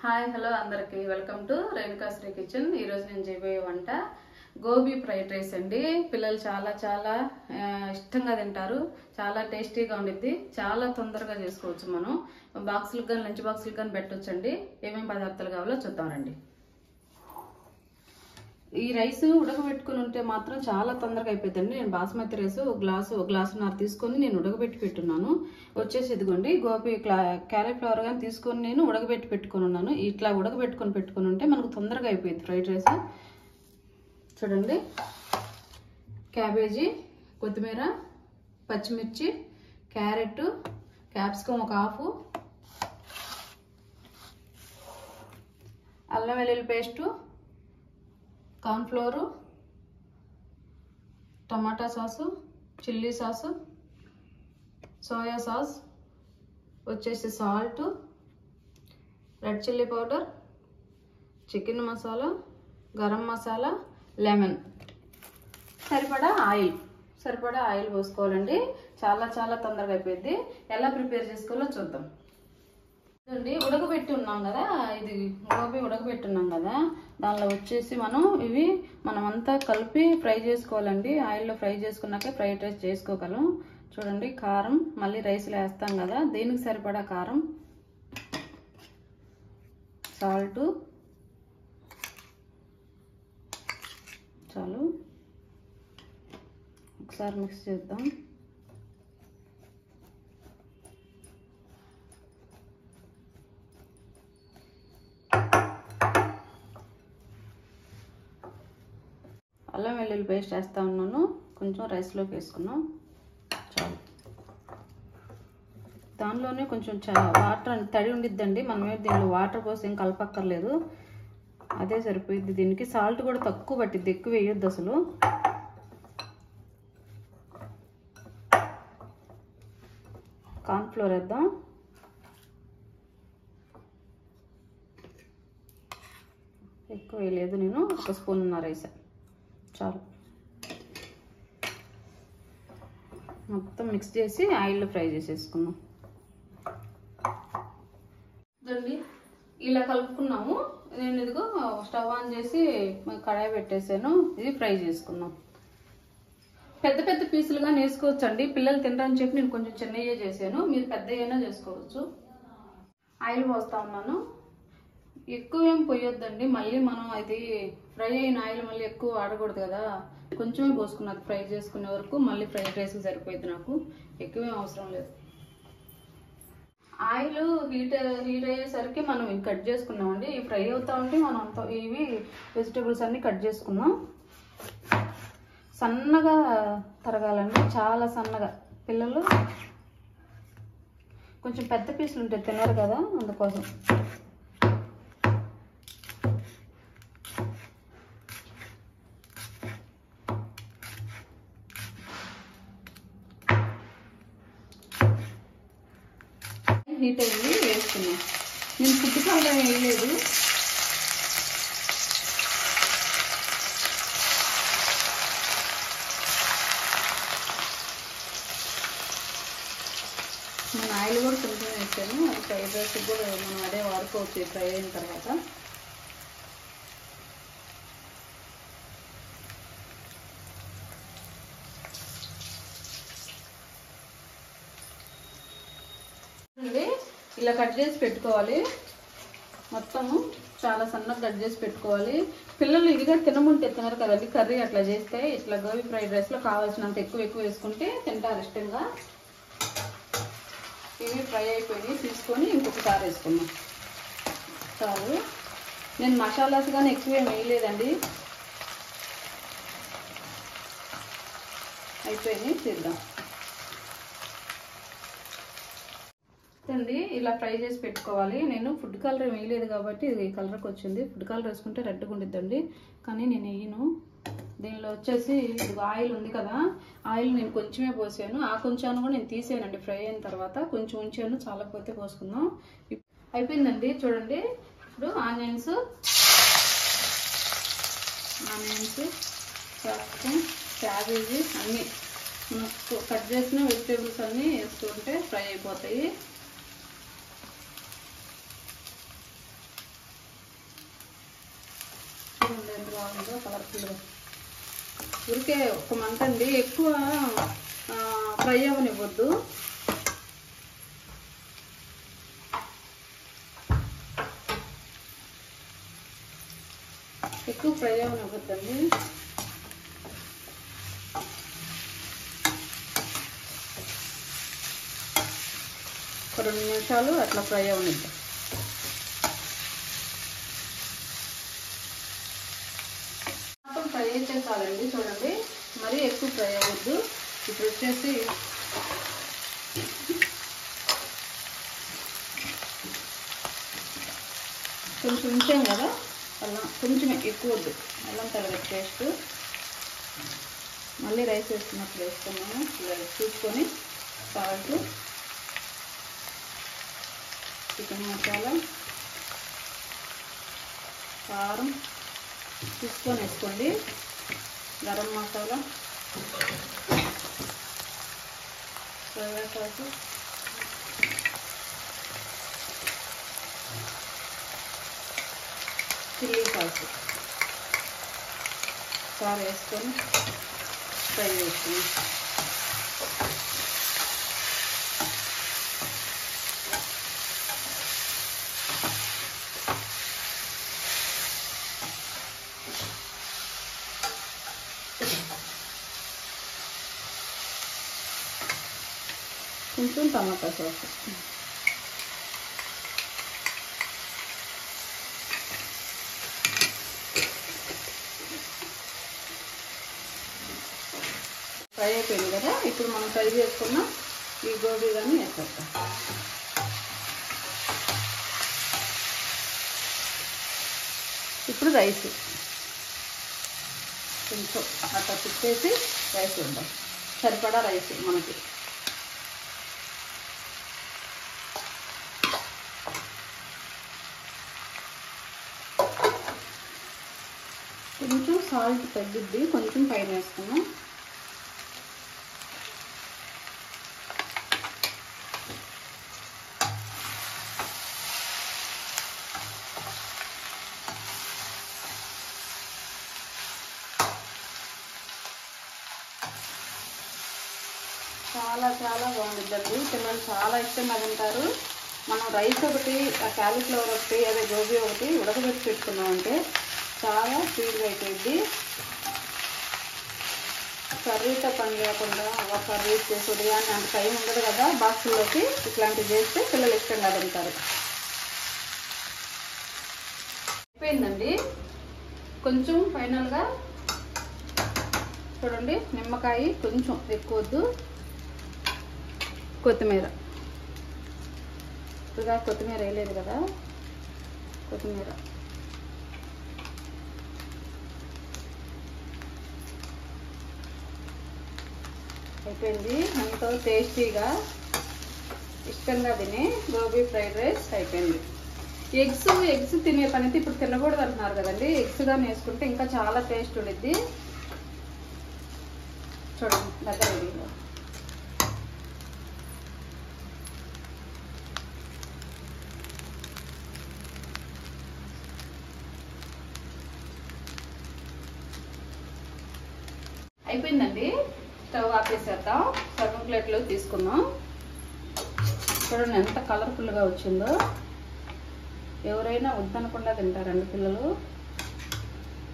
Hi hello అందరికి welcome to Renuka Sri kitchen. ఈ రోజు నేను చేయబోయే వంట గోబీ ఫ్రైడ్ రైస్ అండి. పిల్లలు చాలా ఇష్టంగా తింటారు. చాలా టేస్టీగా ఉండిద్ది. చాలా తొందరగా చేసుకోవచ్చు. మనం బాక్సులకు కానీ లంచ్ బాక్సులకు కానీ పెట్టొచ్చండి. ఏమేమి పదార్థాలు కావాలో చూద్దాం రండి. ఈ రైస్ ఉడకబెట్టుకుని ఉంటే మాత్రం చాలా తొందరగా అయిపోతుందండి. నేను బాస్మతి రైస్ ఒక గ్లాసున్నర తీసుకొని నేను ఉడకబెట్టి పెట్టున్నాను. వచ్చేసి ఇదిగోండి గోబీ క్యాలీఫ్లవర్ కానీ తీసుకొని నేను ఉడకబెట్టి పెట్టుకుని ఉన్నాను. ఇట్లా పెట్టుకుని ఉంటే మనకు తొందరగా అయిపోయింది ఫ్రైడ్ రైస్. చూడండి, క్యాబేజీ, కొత్తిమీర, పచ్చిమిర్చి, క్యారెట్, క్యాప్సికమ్ ఒక హాఫ్, అల్లం వెల్లుల్లి paste, cornflour, tomato sauce, chilli sauce, soya sauce, వచ్చేసి salt, red chilli powder, chicken masala, garam masala, lemon, సరిపడా ఆయిల్ పోసుకోవాలండి. చాలా తొందరగా అయిపోయింది. ఎలా ప్రిపేర్ చేసుకోవాలో చూద్దాం. చూడండి, ఉడకబెట్టి ఉన్నాం కదా, ఇది గోబీ ఉడకబెట్టి ఉన్నాం కదా, దానిలో వచ్చేసి మనం అంతా కలిపి ఫ్రై చేసుకోవాలండి. ఆయిల్లో ఫ్రై చేసుకున్నాకే ఫ్రైడ్ రైస్ చేసుకోగలం. చూడండి, కారం మళ్ళీ రైస్లో వేస్తాం కదా, దీనికి సరిపడా కారం, సాల్ట్ చాలు. ఒకసారి మిక్స్ చేద్దాం. అల్లం వెల్లుల్లి పేస్ట్ వేస్తా ఉన్నాను. కొంచెం రైస్లోకి వేసుకున్నాం. చాలు. దానిలోనే కొంచెం వాటర్ తడి ఉండిద్దండి. మనమే దీనిలో వాటర్ పోసి ఏం కలపక్కర్లేదు, అదే సరిపోయిద్ది. దీనికి సాల్ట్ కూడా తక్కువ పట్టిద్ది, ఎక్కువ వేయొద్దు అసలు. కార్న్ఫ్లోర్ వేద్దాం. ఎక్కువ వేయలేదు, నేను ఒక స్పూన్ రైస్ చాలు. మొత్తం మిక్స్ చేసి ఆయిల్లో ఫ్రై చేసేసుకున్నాం. చూడండి, ఇలా కలుపుకున్నాము. నేను ఇదిగో స్టవ్ ఆన్ చేసి కడాయి పెట్టేసాను. ఇది ఫ్రై చేసుకున్నాం. పెద్ద పీసులుగా వేసుకోవచ్చండి. పిల్లలు తింటారని చెప్పి నేను కొంచెం చిన్నయ్యే చేశాను. మీరు పెద్ద అయినా చేసుకోవచ్చు. ఆయిల్ పోస్తా ఉన్నాను. ఎక్కువ ఏం పోయొద్దండి. మళ్ళీ మనం అది ఫ్రై అయిన ఆయిల్ మళ్ళీ ఎక్కువ వాడకూడదు కదా. కొంచెమే పోసుకున్నాను ఫ్రై చేసుకునే వరకు. మళ్ళీ ఫ్రైడ్ రైస్ సరిపోయింది నాకు. ఎక్కువేం అవసరం లేదు. ఆయిల్ హీట్ అయ్యేసరికి మనం కట్ చేసుకున్నామండి. ఇవి ఫ్రై అవుతా ఉంటే మనం అంతా ఇవి వెజిటేబుల్స్ అన్నీ కట్ చేసుకున్నాం. సన్నగా తరగాలండి, చాలా సన్నగా. పిల్లలు కొంచెం పెద్ద పీసులు ఉంటాయి, తినరు కదా, అందుకోసం. హీట్ అయ్యి వేసుకున్నాం. నేను ఫుడ్ కలర్ వేయలేదు. నేను ఆయిల్ కూడా కొంచెం వేసాను. అది ఫ్రైడ్ రైస్ కూడా మనం అదే వాడుకోవచ్చు ఫ్రై అయిన తర్వాత. ఇలా కట్ చేసి పెట్టుకోవాలి. మొత్తము చాలా సన్నగా కట్ చేసి పెట్టుకోవాలి. పిల్లలు ఇదిగా తినమంటే తినరు కదండి కర్రీ. అట్లా చేస్తే ఇట్లా గోబీ ఫ్రైడ్ రైస్లో కావాల్సినంత ఎక్కువ వేసుకుంటే తింటారు ఇష్టంగా. ఇవి ఫ్రై అయిపోయి తీసుకొని ఇంకొకసారి వేసుకున్నాం. చాలు. నేను మసాలాస్ కానీ ఎక్కువ ఏం వేయలేదండి. అయిపోయి చేద్దాం. అండి, ఇలా ఫ్రై చేసి పెట్టుకోవాలి. నేను ఫుడ్ కలర్ వేయలేదు కాబట్టి ఇది ఈ కలర్కి వచ్చింది. ఫుడ్ కలర్ వేసుకుంటే రెడ్గా ఉండిద్దండి, కానీ నేను వేయను. దీనిలో వచ్చేసి ఇది ఆయిల్ ఉంది కదా, ఆయిల్ నేను కొంచెమే పోసాను. ఆ కొంచెం కూడా నేను తీసానండి ఫ్రై అయిన తర్వాత. కొంచెం ఉంచాను, చాలకపోతే పోసుకుందాం. అయిపోయిందండి. చూడండి, ఇప్పుడు ఆనియన్స్, క్యాబేజీ అన్నీ కట్ చేసిన వెజిటేబుల్స్ అన్నీ వేసుకుంటే ఫ్రై అయిపోతాయి. చూడండి ఎంత బాగుందో కలర్ఫుల్గా. ఉరికే ఒక మంట అండి, ఎక్కువ ఫ్రై అవ్వనివ్వద్దు. ఎక్కువ ఫ్రై అవ్వనివ్వద్దండి. ఒక 2 నిమిషాలు అట్లా ఫ్రై అవ్వనిద్దాం. మొత్తం ఫ్రై చేసాలండి. చూడండి మరీ ఎక్కువ ఫ్రై అవ్వద్దు. ఇప్పుడు వచ్చేసి కొంచెం ఉంచాం కదా అల్లం, కొంచెం ఎక్కువ వద్దు, అల్లం తెల్లగడ్డ పేస్ట్. మళ్ళీ రైస్ వేసుకున్నప్పుడు వేసుకున్నాము. చూసుకొని సాల్ట్, చికెన్ మసాలా, కారం తీసుకొని వేసుకోండి. Garam masala, soya sauce, chilli sauce కారం వేసుకొని ఫ్రై చేసుకుని కొంచెం టమాటా సాస్, ఫ్రై అయిపోయింది కదా. ఇప్పుడు మనం ఫ్రై చేసుకున్న ఈ గోబీ కానీ వేసేస్తాం. ఇప్పుడు రైస్ కొంచెం అట్లా తిప్పేసి రైస్ ఉందాం. సరిపడా రైస్ మనకి. కొంచెం సాల్ట్ తగ్గిద్ది, కొంచెం పైన వేసుకున్నాం. చాలా చాలా బాగుండిద్దండి. పిల్లలు చాలా ఇష్టంగా తింటారు. మనం రైస్ ఒకటి, క్యాలీఫ్లవర్ ఒకటి, అదే గోబీ ఒకటి ఉడకబెట్టి పెట్టుకున్నామంటే చాలా స్పీడ్గా అయిపోయింది. కర్రీతో పని లేకుండా ఒక కర్రీ చేసి ఉదయాన్నే అంత టైం ఉండదు కదా బాక్సుల్లోకి. ఇట్లాంటివి చేస్తే పిల్లలు ఇష్టంగా తింటారు. అయిపోయిందండి. కొంచెం ఫైనల్గా చూడండి, నిమ్మకాయ కొంచెం ఎక్కువ వద్దు, కొత్తిమీర. ఇప్పుడుగా కొత్తిమీర వేయలేదు కదా, కొత్తిమీర అయిపోయింది. ఎంతో టేస్టీగా ఇష్టంగా తినే గోబీ ఫ్రైడ్ రైస్ అయిపోయింది. ఎగ్స్ తినే పని అయితే ఇప్పుడు తినకూడదు అంటున్నారు కదండి. ఎగ్స్ కానీ వేసుకుంటే ఇంకా చాలా టేస్ట్ ఉండిద్ది. చూడండి దగ్గర అయిపోయిందండి. స్టవ్ ఆపేసేద్దాం. సర్వింగ్ ప్లేట్లో తీసుకుందాం. చూడండి ఎంత కలర్ఫుల్గా వచ్చిందో. ఎవరైనా వద్దనకుండా తింటారండి పిల్లలు.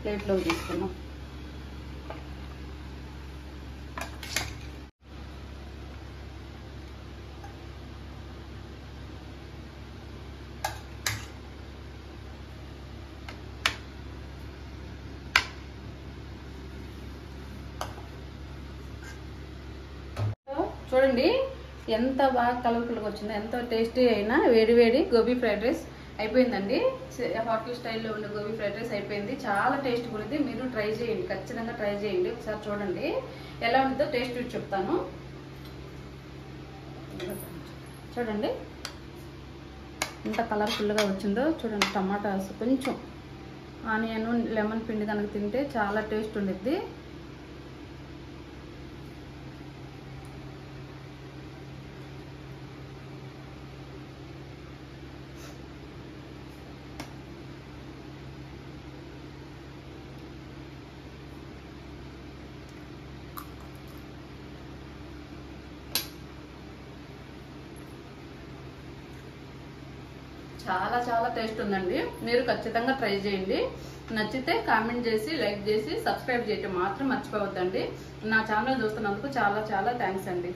ప్లేట్లో తీసుకున్నాం. చూడండి ఎంత బాగా కలర్ఫుల్గా వచ్చిందో, ఎంతో టేస్టీ అయినా వేడి వేడి గోబీ ఫ్రైడ్ రైస్ అయిపోయిందండి. హోటల్ స్టైల్లో ఉండే గోబీ ఫ్రైడ్ రైస్ అయిపోయింది. చాలా టేస్ట్ ఉంది. మీరు ట్రై చేయండి, ఖచ్చితంగా ట్రై చేయండి. ఒకసారి చూడండి ఎలా ఉంటుందో టేస్ట్ చెప్తాను. చూడండి ఎంత కలర్ఫుల్గా వచ్చిందో. చూడండి టమాటాస్, కొంచెం ఆనియన్, లెమన్ పిండి కనుక తింటే చాలా టేస్ట్ ఉండిద్ది. చాలా చాలా టేస్ట్ ఉందండి. మీరు ఖచ్చితంగా ట్రై చేయండి. నచ్చితే కామెంట్ చేసి, లైక్ చేసి, సబ్స్క్రైబ్ చేయటం మాత్రం మర్చిపోవద్దండి. నా ఛానల్ చూస్తున్నందుకు చాలా చాలా థ్యాంక్స్ అండి.